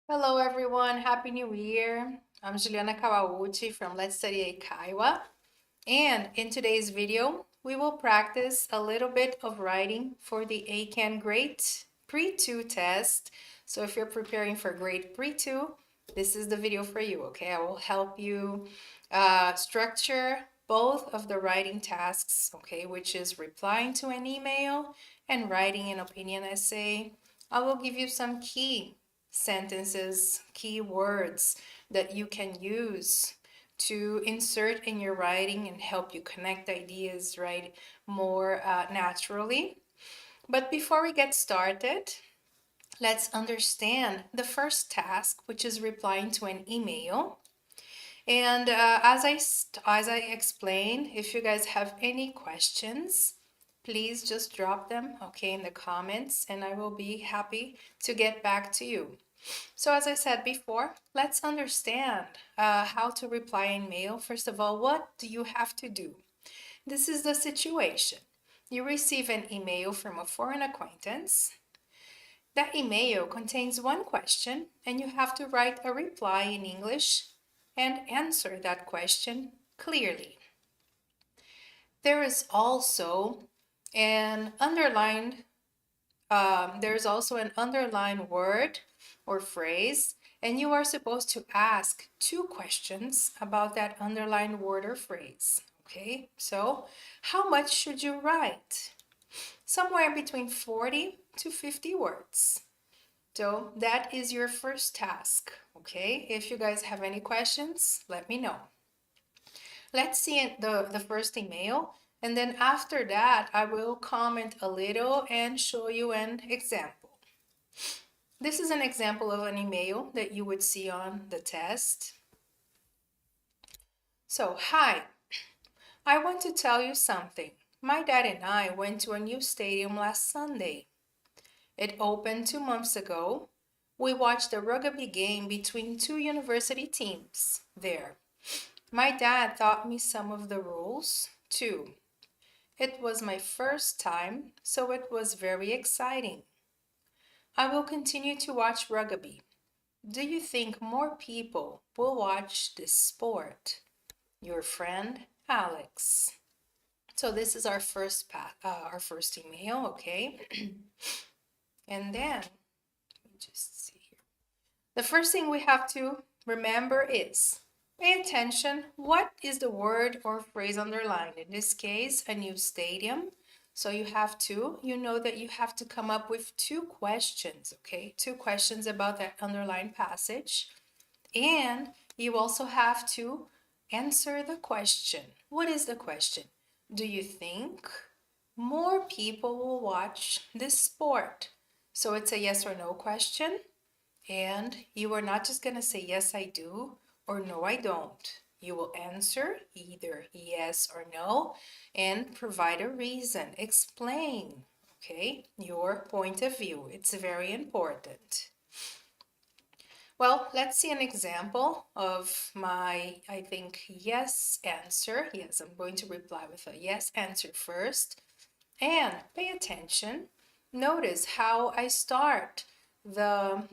Hello everyone, Happy New Year. I'm Juliana Kawauchi from Let's Study EIKEN. And in today's video, we will practice a little bit of writing for the EIKEN Grade Pre-2 test. So if you're preparing for Grade Pre-2, this is the video for you, okay? I will help you structure both of the writing tasks, okay, which is replying to an email and writing an opinion essay. I will give you some key sentences, key words that you can use to insert in your writing and help you connect ideas, right, more naturally. But before we get started, let's understand the first task, which is replying to an email. And as I explained, if you guys have any questions, please just drop them, okay, in the comments, and I will be happy to get back to you. So as I said before, let's understand how to reply in mail. First of all, what do you have to do? This is the situation. You receive an email from a foreign acquaintance. That email contains one question, and you have to write a reply in English and answer that question clearly. There is also an underlined word or phrase, and you are supposed to ask two questions about that underlined word or phrase. Okay, so how much should you write? Somewhere between 40 to 50 words. So that is your first task. Okay, if you guys have any questions, let me know. Let's see the first email, and then after that I will comment a little and show you an example. This is an example of an email that you would see on the test. So, hi, I want to tell you something. My dad and I went to a new stadium last Sunday. It opened 2 months ago. We watched a rugby game between two university teams there. My dad taught me some of the rules, too. It was my first time, so it was very exciting. I will continue to watch rugby. Do you think more people will watch this sport? Your friend, Alex. So this is our first email, okay? And then, let me just see here. The first thing we have to remember is pay attention. What is the word or phrase underlined? In this case, a new stadium. So you know that you have to come up with two questions, okay? Two questions about that underlined passage. And you also have to answer the question. What is the question? Do you think more people will watch this sport? So it's a yes or no question. And you are not just going to say, yes, I do, or no, I don't. You will answer either yes or no and provide a reason. Explain, okay, your point of view. It's very important. Well, let's see an example of my, I think, yes answer. Yes, I'm going to reply with a yes answer first. And pay attention. Notice how I start the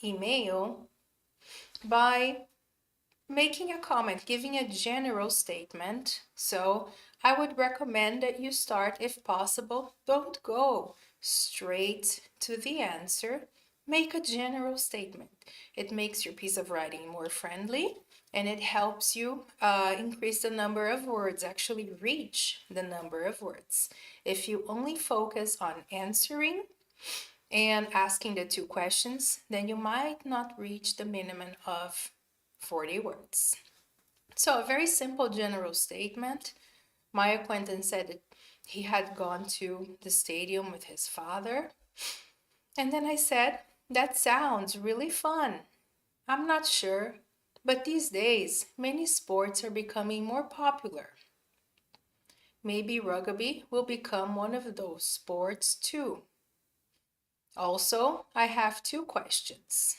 email by making a comment, giving a general statement. So I would recommend that you start, if possible, don't go straight to the answer. Make a general statement. It makes your piece of writing more friendly, and it helps you increase the number of words, actually reach the number of words. If you only focus on answering and asking the two questions, then you might not reach the minimum of 40 words. So a very simple general statement. My acquaintance said that he had gone to the stadium with his father. And then I said, that sounds really fun. I'm not sure, but these days, many sports are becoming more popular. Maybe rugby will become one of those sports too. Also, I have two questions.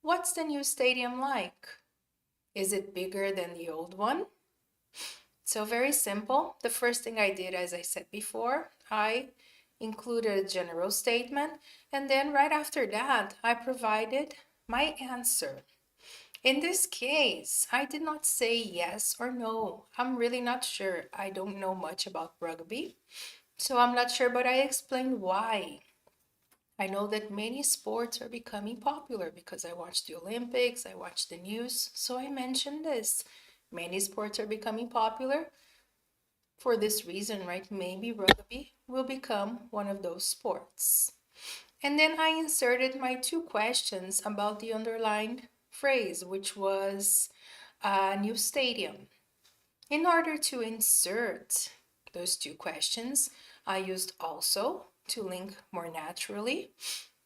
What's the new stadium like? Is it bigger than the old one? So very simple. The first thing I did, as I said before, I included a general statement, and then right after that, I provided my answer. In this case, I did not say yes or no. I'm really not sure. I don't know much about rugby, so I'm not sure, but I explained why. I know that many sports are becoming popular because I watch the Olympics, I watch the news, so I mentioned this. Many sports are becoming popular for this reason, right? Maybe rugby will become one of those sports. And then I inserted my 2 questions about the underlined phrase, which was a new stadium. In order to insert those 2 questions, I used also to link more naturally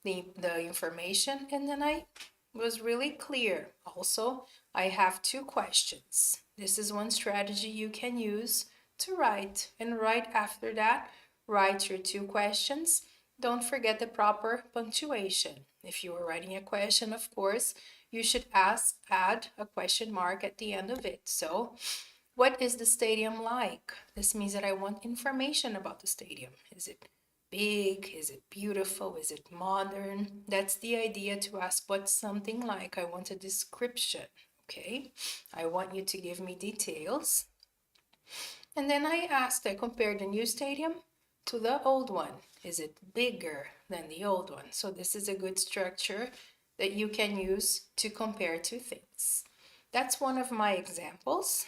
the information, and then I was really clear. Also, I have 2 questions. This is one strategy you can use to write, and right after that, write your 2 questions. Don't forget the proper punctuation. If you are writing a question, of course, you should add a question mark at the end of it. So, what is the stadium like? This means that I want information about the stadium. Is it big? Is it beautiful? Is it modern? That's the idea, to ask what's something like. I want a description, okay? I want you to give me details. And then I compared the new stadium to the old one. Is it bigger than the old one? So this is a good structure that you can use to compare 2 things. That's one of my examples.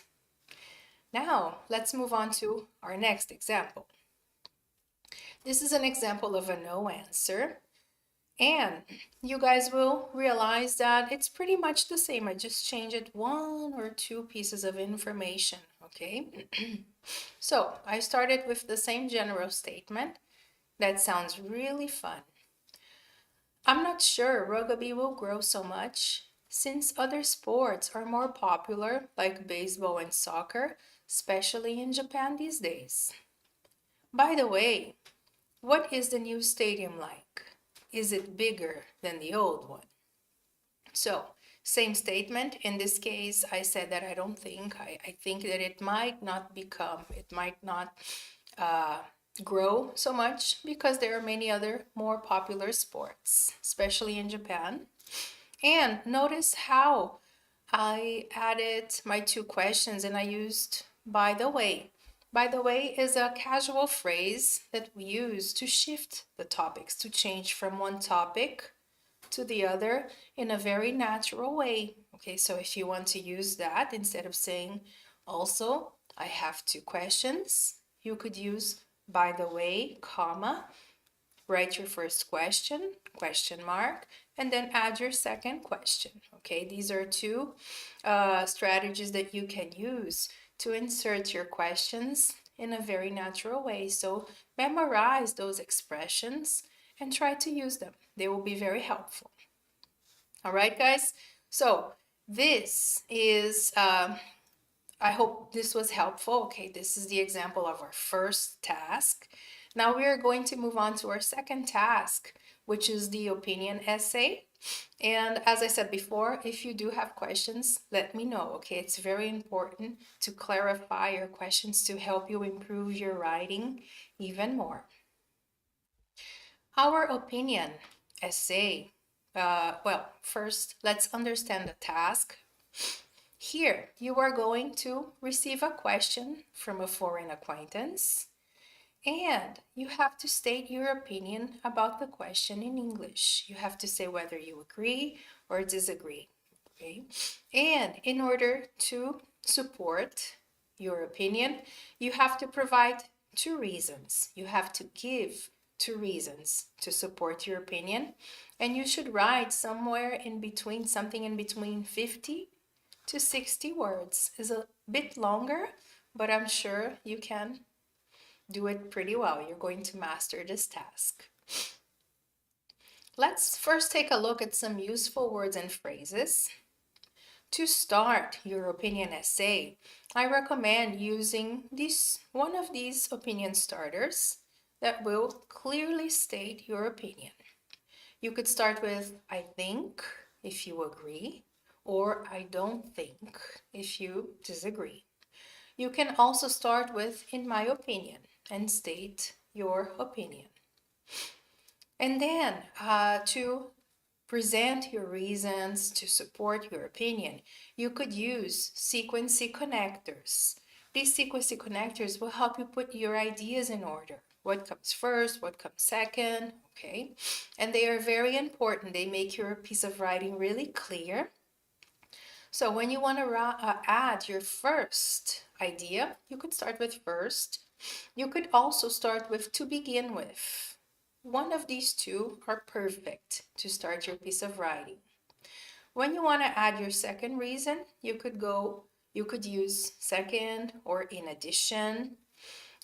Now, let's move on to our next example. This is an example of a no answer. And you guys will realize that it's pretty much the same. I just changed 1 or 2 pieces of information, okay? So, I started with the same general statement. That sounds really fun. I'm not sure rugby will grow so much since other sports are more popular, like baseball and soccer, especially in Japan these days. By the way, what is the new stadium like? Is it bigger than the old one? So, same statement. In this case, I said that I don't think. I think that it might not grow so much because there are many other more popular sports, especially in Japan. And notice how I added my 2 questions and I used by the way. By the way is a casual phrase that we use to shift the topics, to change from one topic to the other in a very natural way. Okay, so if you want to use that, instead of saying also, I have 2 questions, you could use by the way, comma, write your first question, question mark, and then add your second question. Okay, these are 2 strategies that you can use to insert your questions in a very natural way. So memorize those expressions and try to use them. They will be very helpful. All right, guys? So this is, I hope this was helpful. Okay, this is the example of our first task. Now we are going to move on to our second task, which is the opinion essay. And as I said before, if you do have questions, let me know, okay? It's very important to clarify your questions to help you improve your writing even more. Our opinion essay. Well, first, let's understand the task. Here, you are going to receive a question from a foreign acquaintance, and you have to state your opinion about the question in English. You have to say whether you agree or disagree, okay? And in order to support your opinion, you have to provide 2 reasons. You have to give 2 reasons to support your opinion, and you should write somewhere in between, something in between 50 to 60 words. Is a bit longer, but I'm sure you can do it pretty well. You're going to master this task. Let's first take a look at some useful words and phrases. To start your opinion essay, I recommend using one of these opinion starters that will clearly state your opinion. You could start with I think if you agree, or I don't think if you disagree. You can also start with in my opinion and state your opinion. And then to present your reasons to support your opinion, you could use sequencing connectors. These sequencing connectors will help you put your ideas in order. What comes first, what comes second, okay? And they are very important. They make your piece of writing really clear. So when you want to add your first idea, you could start with first. You could also start with to begin with. One of these two are perfect to start your piece of writing. When you want to add your second reason, you could use second or in addition.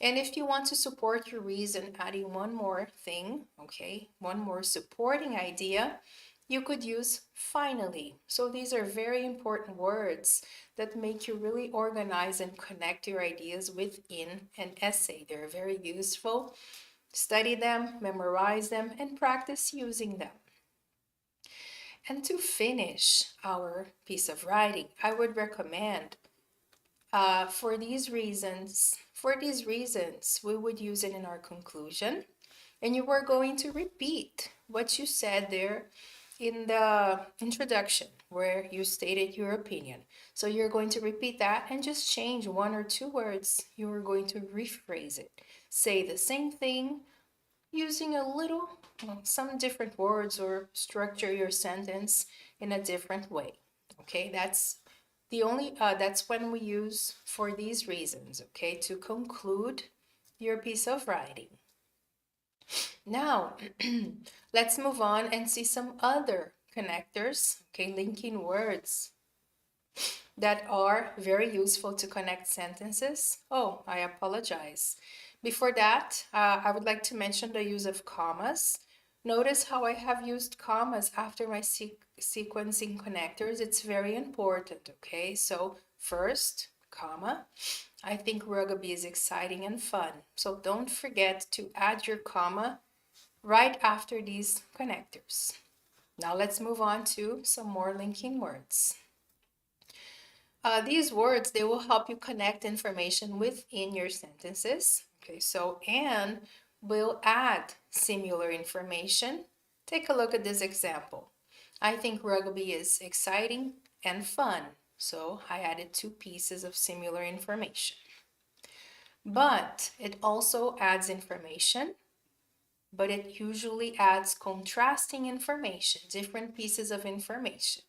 And if you want to support your reason, adding one more thing, okay, one more supporting idea, you could use finally. So these are very important words that make you really organize and connect your ideas within an essay. They're very useful. Study them, memorize them, and practice using them. And to finish our piece of writing, I would recommend for these reasons, we would use it in our conclusion. And you are going to repeat what you said there in the introduction where you stated your opinion. So you're going to repeat that and just change one or two words. You are going to rephrase it. Say the same thing using some different words, or structure your sentence in a different way. Okay, that's when we use for these reasons, okay, to conclude your piece of writing. Now, let's move on and see some other connectors, okay, linking words that are very useful to connect sentences. Oh, I apologize. Before that, I would like to mention the use of commas. Notice how I have used commas after my sequencing connectors. It's very important, okay? So first, comma. I think rugby is exciting and fun. So don't forget to add your comma right after these connectors. Now let's move on to some more linking words. These words, they will help you connect information within your sentences. Okay, so and will add similar information. Take a look at this example. I think rugby is exciting and fun. So I added two pieces of similar information. But it also adds information, but it usually adds contrasting information, different pieces of information.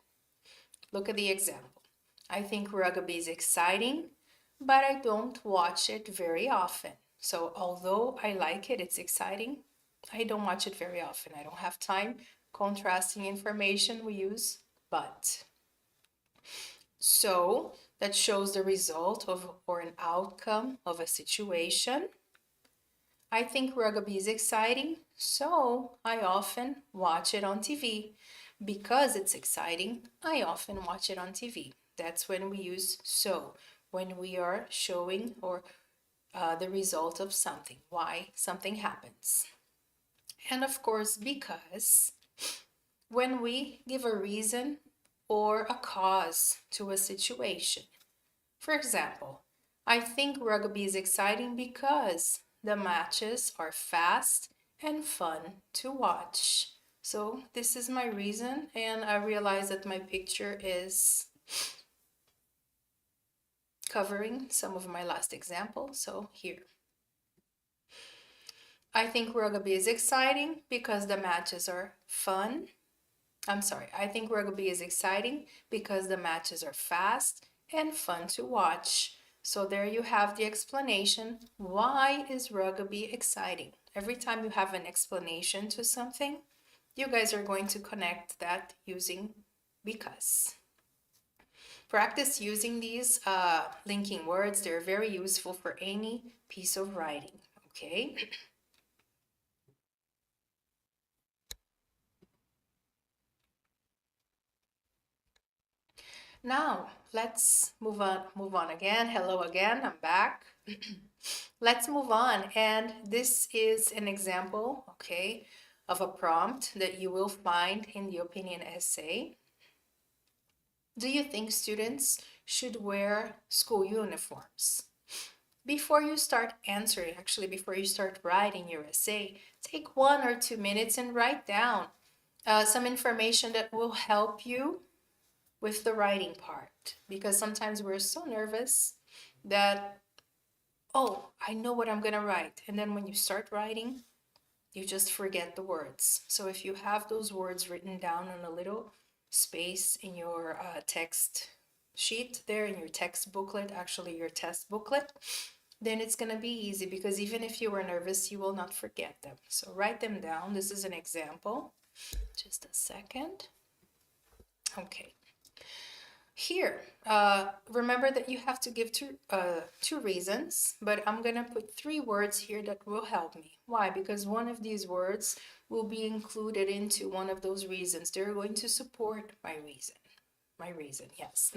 Look at the example. I think rugby is exciting, but I don't watch it very often. So although I like it, it's exciting, I don't watch it very often. I don't have time. Contrasting information, we use but. So that shows the result of or an outcome of a situation. I think rugby is exciting, so I often watch it on TV. Because it's exciting, I often watch it on TV. That's when we use so, when we are showing or the result of something, why something happens. And of course, because, when we give a reason or a cause to a situation. For example, I think rugby is exciting because the matches are fast and fun to watch. So this is my reason, and I realize that my picture is covering some of my last examples, so here. I think rugby is exciting because the matches are fun. I think rugby is exciting because the matches are fast and fun to watch. So there you have the explanation. Why is rugby exciting? Every time you have an explanation to something, you guys are going to connect that using because. Practice using these linking words. They're very useful for any piece of writing, okay? Now, let's move on again. Hello again, I'm back. Let's move on, and this is an example, okay, of a prompt that you will find in the opinion essay. Do you think students should wear school uniforms? Before you start answering, actually before you start writing your essay, take 1 or 2 minutes and write down some information that will help you with the writing part, because sometimes we're so nervous that, oh, I know what I'm gonna write, and then when you start writing, you just forget the words. So if you have those words written down on a little space in your text sheet there, in your text booklet, actually your test booklet, then it's gonna be easy, because even if you were nervous, you will not forget them. So write them down. This is an example. Just a second. Okay. Here, remember that you have to give two reasons, but I'm gonna put 3 words here that will help me. Why? Because one of these words will be included into one of those reasons. They're going to support my reason, yes.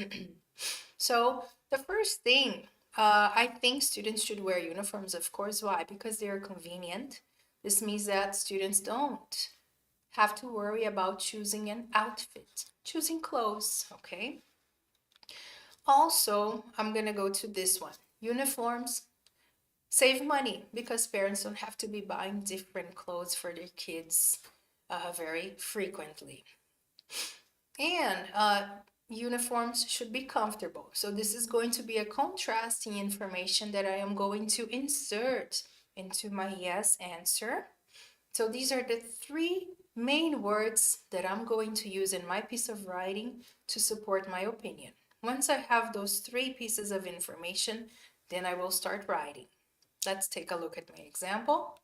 So the first thing, I think students should wear uniforms, of course. Why? Because they are convenient. This means that students don't have to worry about choosing an outfit, choosing clothes, okay? Also, I'm gonna go to this one. Uniforms save money, because parents don't have to be buying different clothes for their kids very frequently. And uniforms should be comfortable. So this is going to be a contrasting information that I am going to insert into my yes answer. So these are the 3 main words that I'm going to use in my piece of writing to support my opinion. Once I have those 3 pieces of information, then I will start writing. Let's take a look at my example.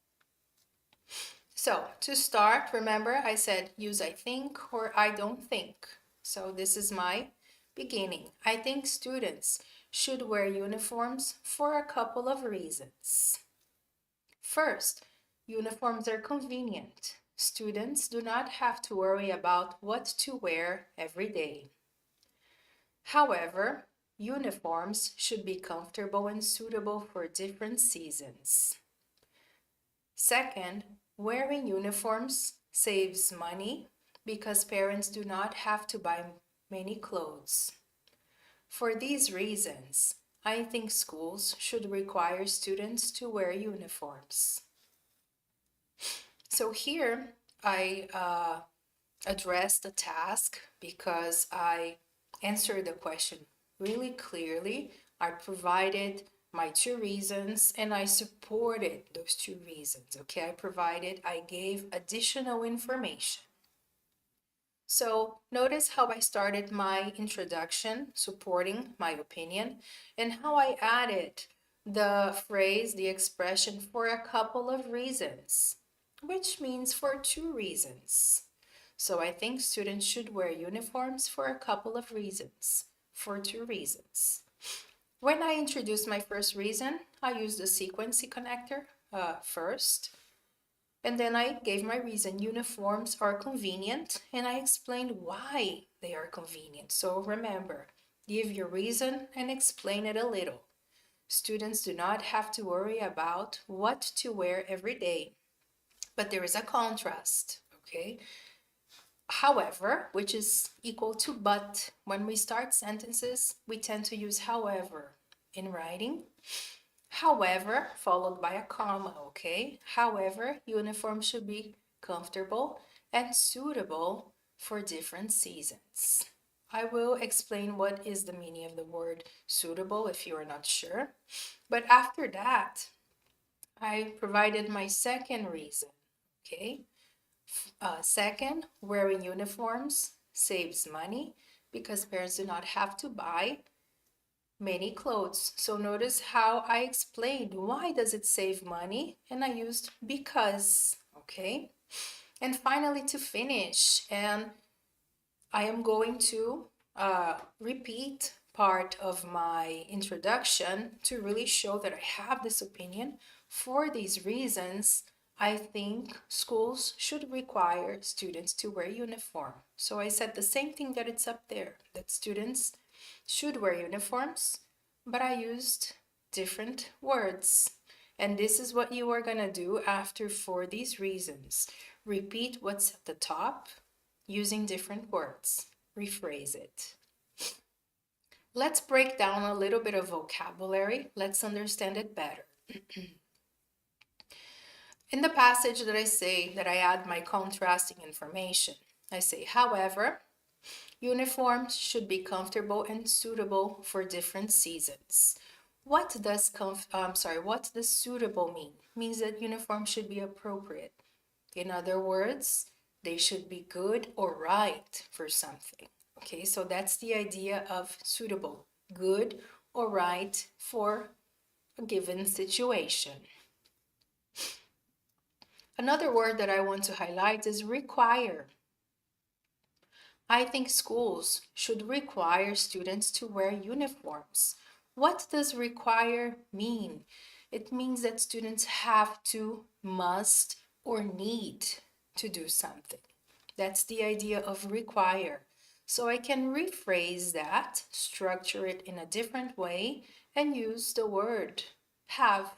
So to start, remember I said use I think or I don't think. So this is my beginning. I think students should wear uniforms for a couple of reasons. First, uniforms are convenient. Students do not have to worry about what to wear every day. However, uniforms should be comfortable and suitable for different seasons. Second, wearing uniforms saves money, because parents do not have to buy many clothes. For these reasons, I think schools should require students to wear uniforms. So here I addressed the task because I answered the question really clearly. I provided my 2 reasons and I supported those 2 reasons. Okay, I gave additional information. So notice how I started my introduction supporting my opinion, and how I added the phrase, the expression, for a couple of reasons, which means for 2 reasons. So I think students should wear uniforms for a couple of reasons, for 2 reasons. When I introduced my first reason, I used the sequency connector first. And then I gave my reason. Uniforms are convenient, and I explained why they are convenient. So remember, give your reason and explain it a little. Students do not have to worry about what to wear every day, but there is a contrast, okay? However, which is equal to but. When we start sentences, we tend to use however in writing. However, followed by a comma, okay? However, uniforms should be comfortable and suitable for different seasons. I will explain what is the meaning of the word suitable if you are not sure. But after that, I provided my second reason, okay? Second, wearing uniforms saves money, because parents do not have to buy many clothes. So notice how I explained why does it save money, and I used because, okay? And finally, to finish, and I am going to repeat part of my introduction to really show that I have this opinion. For these reasons, I think schools should require students to wear uniform. So I said the same thing that it's up there, that students should wear uniforms, but I used different words. And this is what you are gonna do after for these reasons. Repeat what's at the top using different words. Rephrase it. Let's break down a little bit of vocabulary. Let's understand it better. In the passage that I say that I add my contrasting information, I say, however, uniforms should be comfortable and suitable for different seasons. What does suitable mean? Means that uniforms should be appropriate. In other words, they should be good or right for something. Okay, so that's the idea of suitable, good or right for a given situation. Another word that I want to highlight is require. I think schools should require students to wear uniforms. What does require mean? It means that students have to, must, or need to do something. That's the idea of require. So I can rephrase that, structure it in a different way, and use the word have.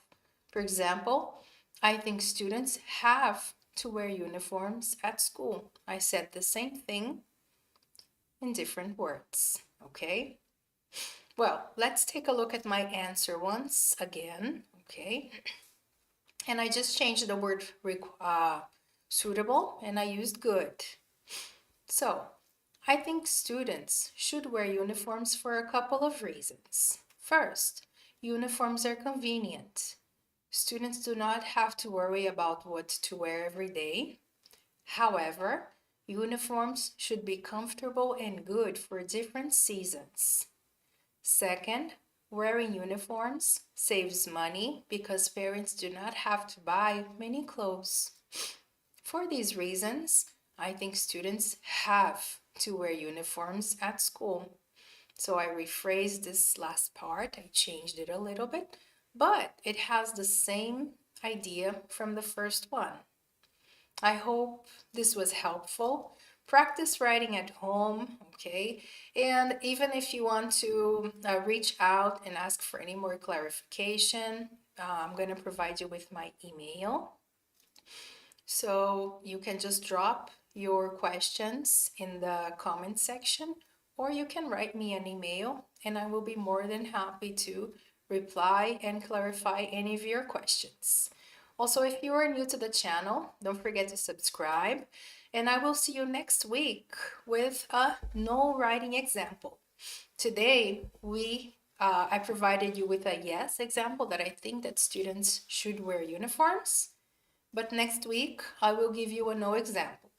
For example, I think students have to wear uniforms at school. I said the same thing in different words, okay? Well, let's take a look at my answer once again, okay? And I just changed the word suitable and I used good. So, I think students should wear uniforms for a couple of reasons. First, uniforms are convenient. Students do not have to worry about what to wear every day. However, uniforms should be comfortable and good for different seasons. Second, wearing uniforms saves money because parents do not have to buy many clothes. For these reasons, I think students have to wear uniforms at school. So I rephrased this last part, I changed it a little bit, but it has the same idea from the first one. I hope this was helpful. Practice writing at home, okay? And even if you want to reach out and ask for any more clarification, I'm going to provide you with my email. So you can just drop your questions in the comment section, or you can write me an email and I will be more than happy to reply and clarify any of your questions. Also, if you are new to the channel, don't forget to subscribe, and I will see you next week with a no writing example. Today, I provided you with a yes example that I think that students should wear uniforms, but next week I will give you a no example.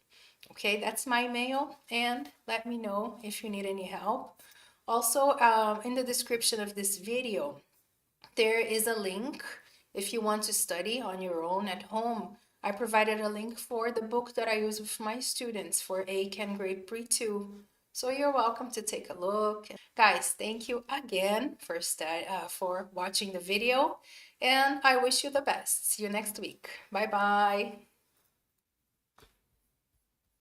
Okay, that's my mail, and let me know if you need any help. Also, in the description of this video, there is a link if you want to study on your own at home. I provided a link for the book that I use with my students for EIKEN Grade Pre-2. So you're welcome to take a look. Guys, thank you again for watching the video, and I wish you the best. See you next week. Bye-bye.